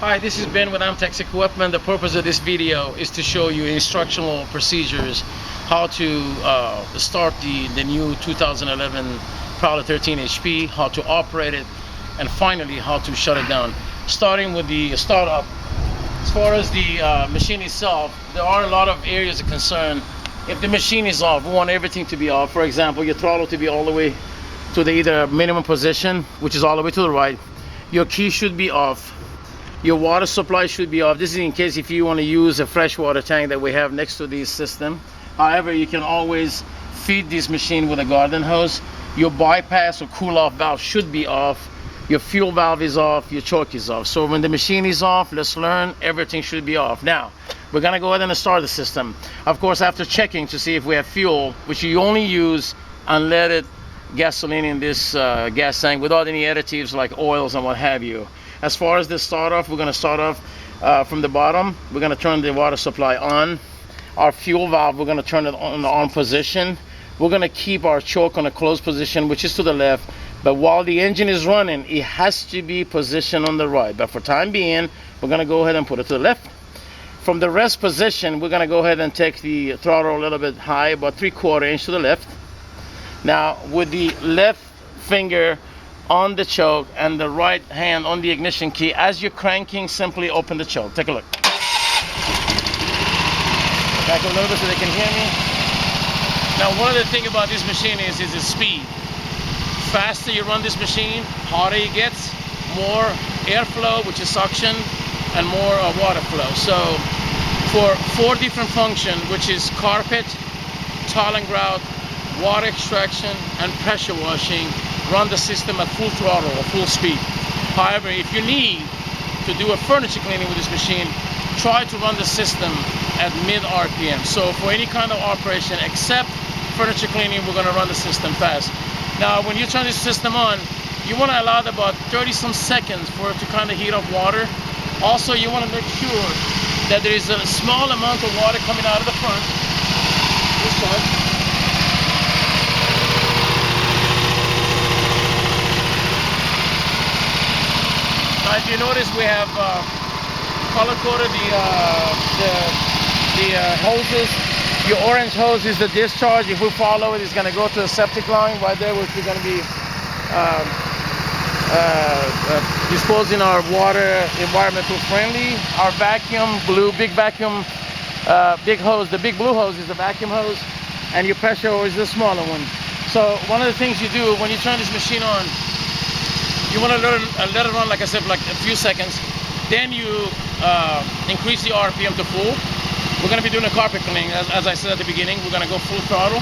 Hi, this is Ben with Amtex Equipment. The purpose of this video is to show you instructional procedures, how to start the new 2011 Prowler 13 HP, how to operate it, and finally how to shut it down. Starting with the startup. As far as the machine itself, there are a lot of areas of concern. If the machine is off, we want everything to be off. For example, your throttle to be all the way to the either minimum position, which is all the way to the right. Your key should be off. Your water supply should be off. This is in case if you want to use a freshwater tank that we have next to this system. However, you can always feed this machine with a garden hose. Your bypass or cool off valve should be off. Your fuel valve is off, your choke is off. So when the machine is off, let's learn, everything should be off. Now, we're gonna go ahead and start the system. Of course, after checking to see if we have fuel, which you only use unleaded gasoline in this gas tank without any additives like oils and what have you. As far as the start off, we're going to start off from the bottom. We're going to turn the water supply on. Our fuel valve, we're going to turn it on the on position. We're going to keep our choke on a closed position, which is to the left. But while the engine is running, it has to be positioned on the right. But for time being, we're going to go ahead and put it to the left. From the rest position, we're going to go ahead and take the throttle a little bit high, about 3/4 inch to the left. Now, with the left finger on the choke and the right hand on the ignition key, as you're cranking, simply open the choke. Take a look. Back a little bit so they can hear me. Now, one of the things about this machine is its speed. Faster you run this machine, harder it gets, more airflow, which is suction, and more water flow. So for 4 different functions, which is carpet, tile and grout, water extraction, and pressure washing, run the system at full throttle or full speed. However, if you need to do a furniture cleaning with this machine, try to run the system at mid RPM. So for any kind of operation except furniture cleaning, we're going to run the system fast. Now, when you turn this system on, you want to allow it about 30 some seconds for it to kind of heat up water. Also, you want to make sure that there is a small amount of water coming out of the front. This one. If you notice, we have color-coded the hoses. Your orange hose is the discharge. If we follow it, it's going to go to the septic line right there, which we're going to be disposing our water environmental friendly. Our vacuum, blue, big vacuum, big hose. The big blue hose is the vacuum hose, and your pressure hose is the smaller one. So one of the things you do when you turn this machine on, you want to let it run, like I said, like a few seconds. Then you increase the RPM to full. We're going to be doing a carpet cleaning, as I said at the beginning. We're going to go full throttle,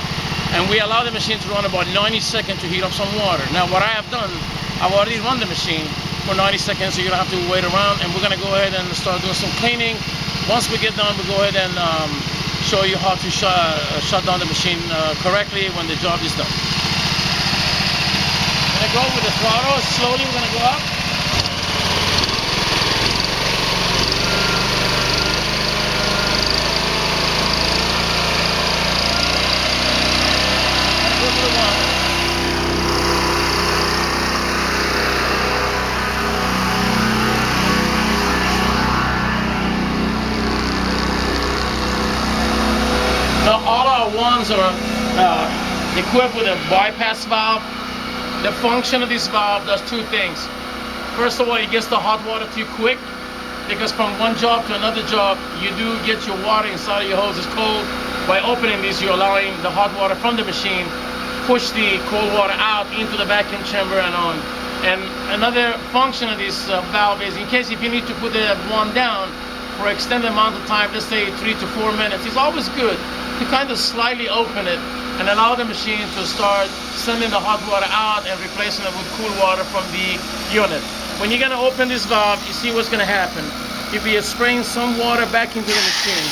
and we allow the machine to run about 90 seconds to heat up some water. Now, what I have done, I've already run the machine for 90 seconds, so you don't have to wait around. And we're going to go ahead and start doing some cleaning. Once we get done, we'll go ahead and show you how to shut down the machine correctly when the job is done. We're going to go with the throttle. Slowly we're going to go up. And go to the 1. Now all our ones are equipped with a bypass valve. The function of this valve does 2 things. First of all, it gets the hot water to you quick, because from one job to another job, you do get your water inside of your hoses cold. By opening this, you're allowing the hot water from the machine push the cold water out into the vacuum chamber and on. And another function of this valve is, in case if you need to put the one down for extended amount of time, let's say 3 to 4 minutes, it's always good to kind of slightly open it and allow the machine to start sending the hot water out and replacing it with cool water from the unit. When you're going to open this valve, you see what's going to happen. You'll be spraying some water back into the machine.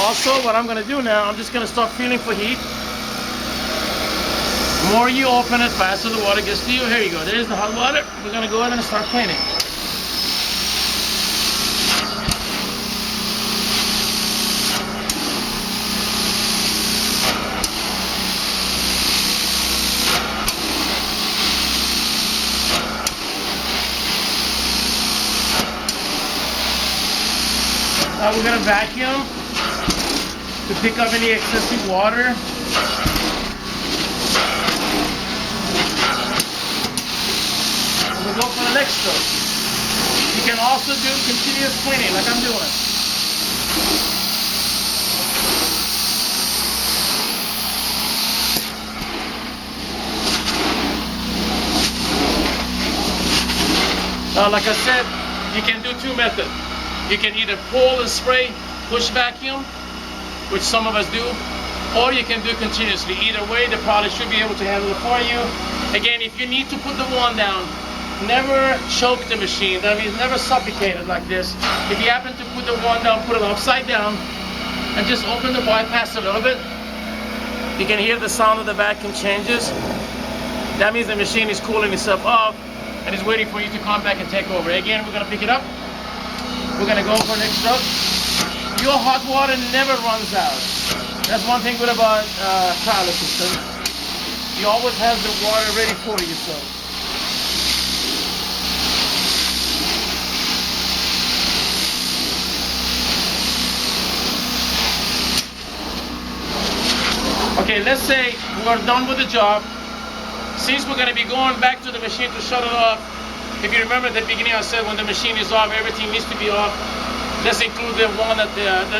Also, what I'm going to do now, I'm just going to start feeling for heat. The more you open it, faster the water gets to you. Here you go. There's the hot water. We're going to go ahead and start cleaning. Now we're gonna vacuum to pick up any excessive water. And we'll go for the next stroke. You can also do continuous cleaning like I'm doing. Like I said, you can do two methods. You can either pull and spray, push vacuum, which some of us do, or you can do continuously. Either way, the product should be able to handle it for you. Again, if you need to put the wand down, never choke the machine. That means never suffocate it like this. If you happen to put the wand down, put it upside down, and just open the bypass a little bit. You can hear the sound of the vacuum changes. That means the machine is cooling itself off and is waiting for you to come back and take over. Again, we're gonna pick it up. We're gonna go for the next stroke. Your hot water never runs out. That's one thing good about Prowler system. You always have the water ready for you. So. Okay, let's say we're done with the job. Since we're going to be going back to the machine to shut it off, if you remember at the beginning I said when the machine is off, everything needs to be off. Let's include the one at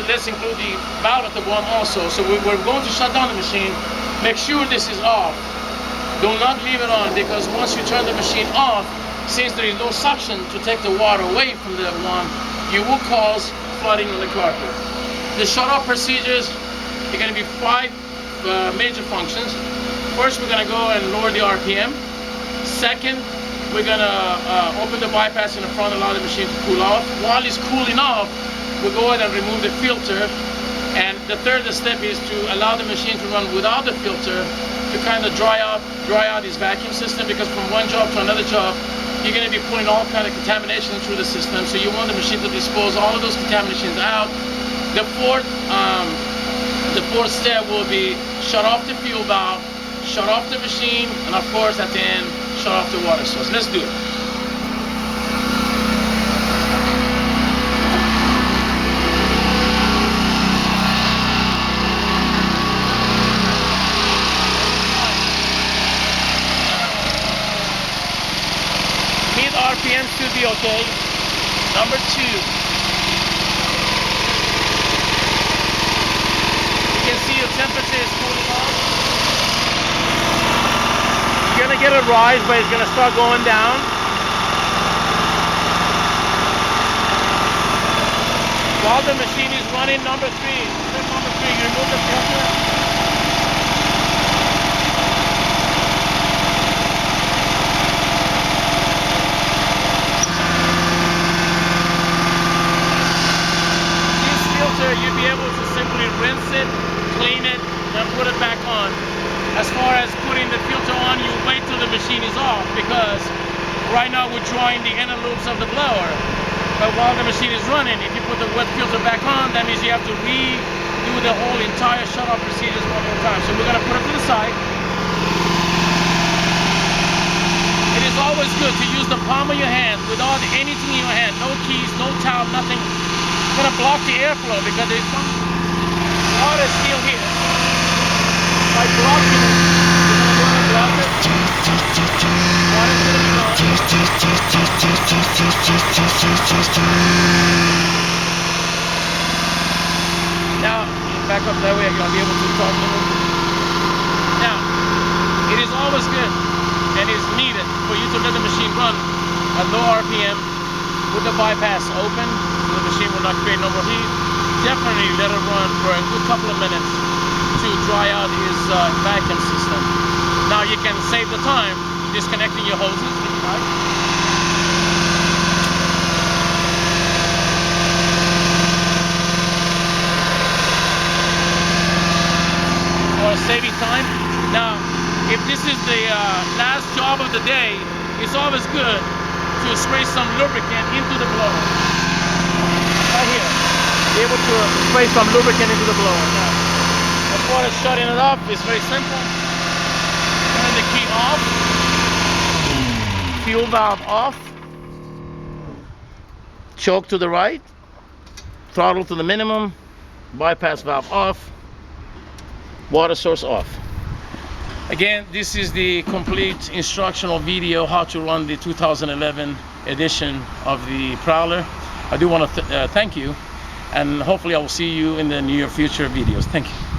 let's include the valve at the one also. So we're going to shut down the machine. Make sure this is off. Do not leave it on, because once you turn the machine off, since there is no suction to take the water away from the one, you will cause flooding on the carpet. The shut off procedures are going to be 5 major functions. First, we're going to go and lower the RPM. Second, we're going to open the bypass in the front, allow the machine to cool off. While it's cooling off, we'll go ahead and remove the filter. And the third step is to allow the machine to run without the filter to kind of dry out this vacuum system, because from one job to another job, you're going to be pulling all kind of contamination through the system. So you want the machine to dispose all of those contaminations out. The fourth step will be shut off the fuel valve, shut off the machine, and of course at the end, shut off the water source. Let's do it. Mid RPM should be okay. Number 2. You can see your temperature is cooling off. You're gonna get a rise, but it's gonna start going down. While the machine is running, number 3, you remove the filter. This filter, you'll be able to simply rinse it, clean it, and put it back on. As far as putting the filter on, you wait till the machine is off, because right now we're drying the inner loops of the blower. But while the machine is running, if you put the wet filter back on, that means you have to redo the whole entire shut-off procedures one more time. So we're going to put it to the side. It is always good to use the palm of your hand without anything in your hand. No keys, no towel, nothing. It's going to block the airflow because there's some water still here. By blocking it, you're going to block it. Water's going to be gone. Now, back up that way, I'll be able to talk a little bit. Now, it is always good and is needed for you to let the machine run at low RPM with the bypass open, so the machine will not create no more heat. Definitely let it run for a good couple of minutes to dry out his vacuum system. Now you can save the time disconnecting your hoses if you like. Or saving time. Now, if this is the last job of the day, it's always good to spray some lubricant into the blower. Right here. Be able to spray some lubricant into the blower. Now, as far as shutting it off, it's very simple. Turn the key off. Fuel valve off. Choke to the right. Throttle to the minimum, bypass valve off, water source off. Again, this is the complete instructional video how to run the 2011 edition of the Prowler. I do want to thank you, and hopefully I will see you in the near future videos. Thank you.